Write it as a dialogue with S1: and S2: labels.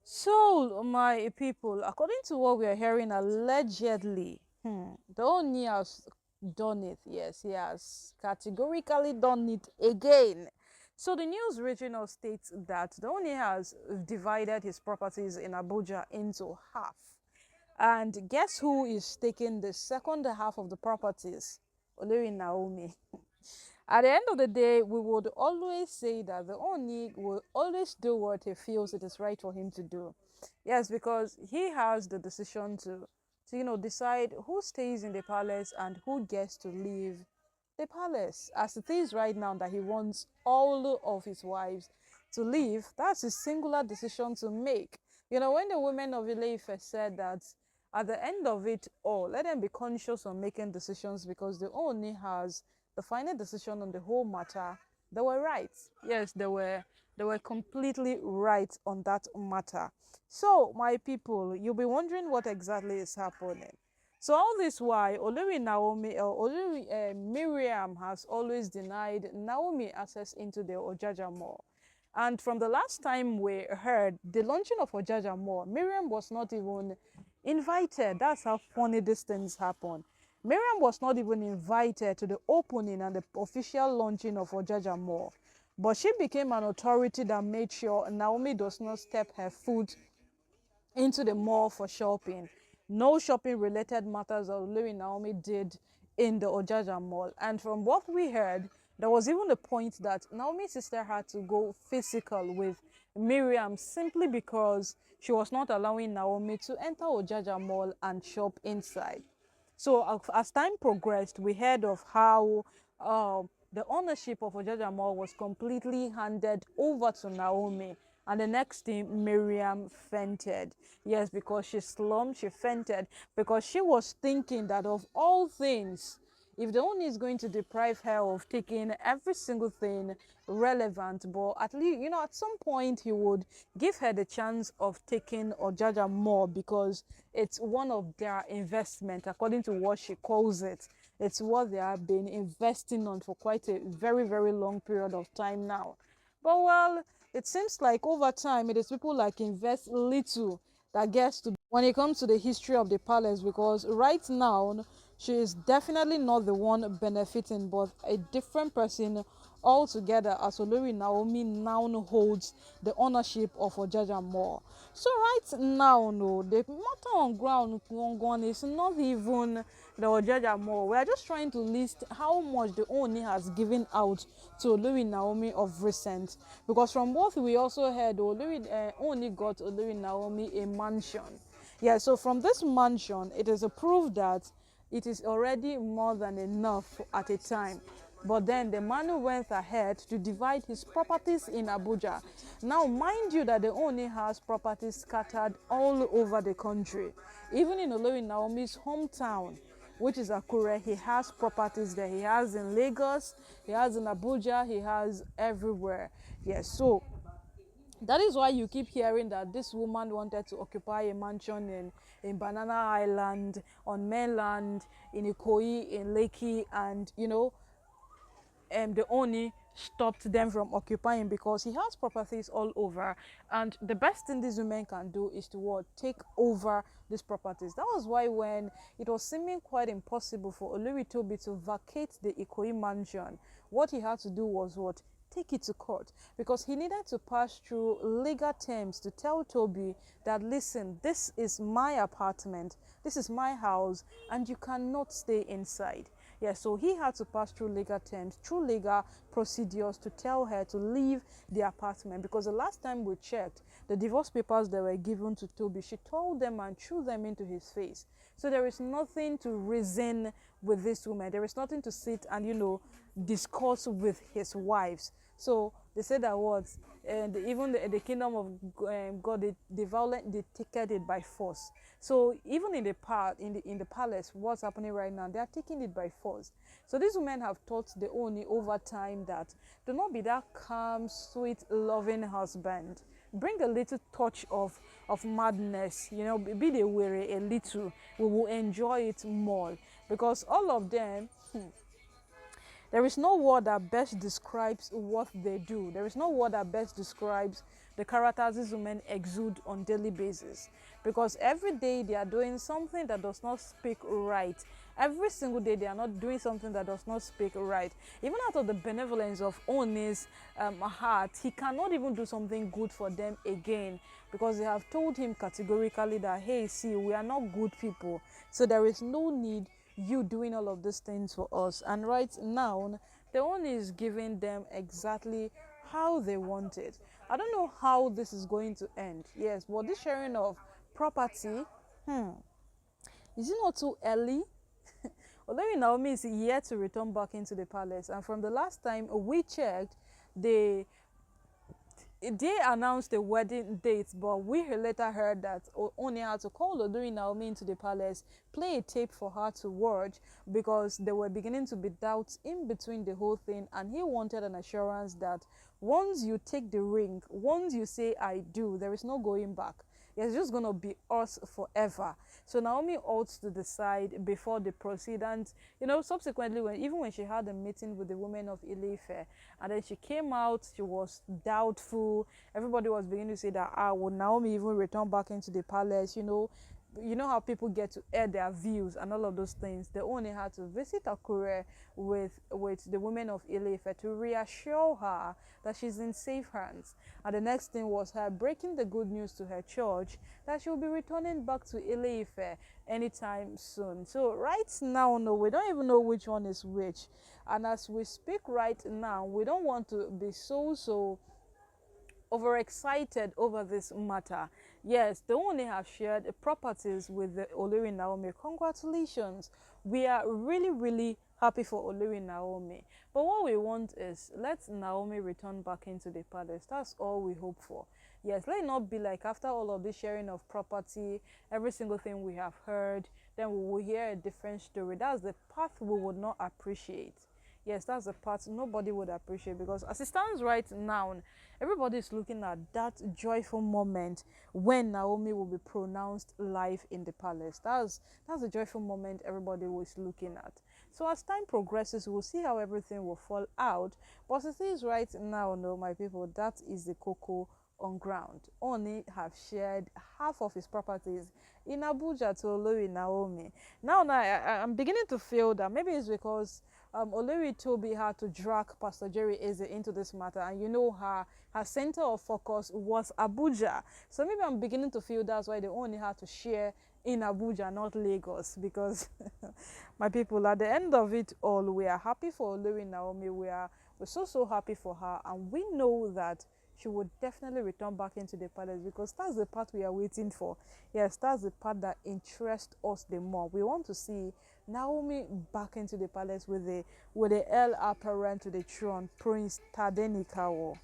S1: So, my people, according to what we are hearing, allegedly, the Oni has done it. Yes, he has categorically done it again. So, the news reaching us states that the Oni has divided his properties in Abuja into half. And guess who is taking the second half of the properties? Olori Naomi. At the end of the day, we would always say that the Oni will always do what he feels it is right for him to do. Yes, because he has the decision to decide who stays in the palace and who gets to leave the palace. As it is right now that he wants all of his wives to leave, that's a singular decision to make. When the women of Ile-Ife said that at the end of it all, let them be conscious of making decisions because the Oni has the final decision on the whole matter. They were right. Yes, they were completely right on that matter. So, my people, you'll be wondering what exactly is happening. So all this while, Olori Naomi or Olori Miriam has always denied Naomi access into the Ojaja Mall. And from the last time we heard the launching of Ojaja Mall, Miriam was not even invited. That's how funny these things happen. Miriam was not even invited to the opening and the official launching of Ojaja Mall. But she became an authority that made sure Naomi does not step her foot into the mall for shopping. No shopping related matters that Olori Naomi did in the Ojaja Mall. And from what we heard, there was even a point that Naomi's sister had to go physical with Miriam simply because she was not allowing Naomi to enter Ojaja Mall and shop inside. So as time progressed, we heard of how the ownership of Ojaja Mall was completely handed over to Naomi. And the next thing, Miriam fainted. Yes, because she slumped, she fainted because she was thinking that of all things, if the owner is going to deprive her of taking every single thing relevant, but at least, at some point he would give her the chance of taking Ojaja more because it's one of their investment, according to what she calls it. It's what they have been investing on for quite a very, very long period of time now. But well, it seems like over time it is people like invest little that gets to when it comes to the history of the palace, because right now she is definitely not the one benefiting but a different person altogether, as Olori Naomi now holds the ownership of Ojaja Mall. So right now, no, the matter on ground is not even the Ojaja Mall. We are just trying to list how much the Ooni has given out to Olori Naomi of recent. Because from what we also heard, Ooni got Olori Naomi a mansion. Yeah, so from this mansion, it is a proof that it is already more than enough at a time. But then the man went ahead to divide his properties in Abuja. Now, mind you that the Oni has properties scattered all over the country. Even in Olori Naomi's hometown, which is Akure, he has properties there. He has in Lagos, he has in Abuja, he has everywhere. Yes, so that is why you keep hearing that this woman wanted to occupy a mansion in Banana Island, on mainland, in Ikoyi, in Lekki, and the Oni stopped them from occupying because he has properties all over. And the best thing these women can do is to what? Take over these properties. That was why when it was seeming quite impossible for Olori Toby to vacate the Ikoyi mansion, what he had to do was what? Take it to court, because he needed to pass through legal terms to tell Toby that, listen, this is my apartment, this is my house, and you cannot stay inside. Yeah, so he had to pass through legal terms, through legal procedures to tell her to leave the apartment, because the last time we checked, the divorce papers that were given to Toby, she told them and threw them into his face. So there is nothing to reason with this woman. There is nothing to sit and, discuss with his wives. So they said that what, and even the kingdom of God, they take it by force. So even in the part in the palace, what's happening right now, they are taking it by force. So these women have taught the Oni over time that do not be that calm, sweet, loving husband. Bring a little touch of madness, be the weary a little. We will enjoy it more, because all of them There is no word that best describes what they do. There is no word that best describes the characters these women exude on daily basis. Because every day they are doing something that does not speak right. Every single day they are not doing something that does not speak right. Even out of the benevolence of Ooni's heart, he cannot even do something good for them again, because they have told him categorically that, hey, see, we are not good people. So there is no need you doing all of these things for us. And right now, the one is giving them exactly how they want it. I don't know how this is going to end. Yes, but this sharing of property, is it not too early? Although Naomi is yet to return back into the palace, and from the last time we checked, they they announced the wedding date, but we later heard that Oni had to call Olori Naomi into the palace, play a tape for her to watch, because there were beginning to be doubts in between the whole thing, and he wanted an assurance that once you take the ring, once you say I do, there is no going back. It's just going to be us forever. So Naomi ought to decide before they proceed. And, subsequently, even when she had a meeting with the women of Ile-Ife, and then she came out, she was doubtful. Everybody was beginning to say that, would Naomi even return back into the palace? You know how people get to air their views and all of those things. They only had to visit Akure with the women of Ile-Ife to reassure her that she's in safe hands. And the next thing was her breaking the good news to her church that she will be returning back to Ile-Ife anytime soon. So right now, no, we don't even know which one is which. And as we speak right now, we don't want to be so overexcited over this matter. Yes, they only have shared properties with the Olori Naomi. Congratulations. We are really happy for Olori Naomi. But what we want is, let Naomi return back into the palace. That's all we hope for. Yes, let it not be like after all of this sharing of property, every single thing we have heard, then we will hear a different story. That's the path we would not appreciate. Yes, that's the part nobody would appreciate, because as it stands right now, everybody is looking at that joyful moment when Naomi will be pronounced live in the palace. That's a joyful moment everybody was looking at. So as time progresses, we'll see how everything will fall out. But as it is right now, no, my people, that is the cocoa on ground. Oni have shared half of his properties in Abuja to Olori Naomi. Now I'm beginning to feel that maybe it's because Olori Toby had to drag Pastor Jerry Eze into this matter, and her center of focus was Abuja. So maybe I'm beginning to feel that's why they only had to share in Abuja, not Lagos, because my people, at the end of it all, we are happy for Olori Naomi. We're so happy for her, and we know that she would definitely return back into the palace, because that's the part we are waiting for. Yes, that's the part that interests us the more. We want to see Naomi back into the palace with the heir apparent to the throne, Prince Tadenikawo.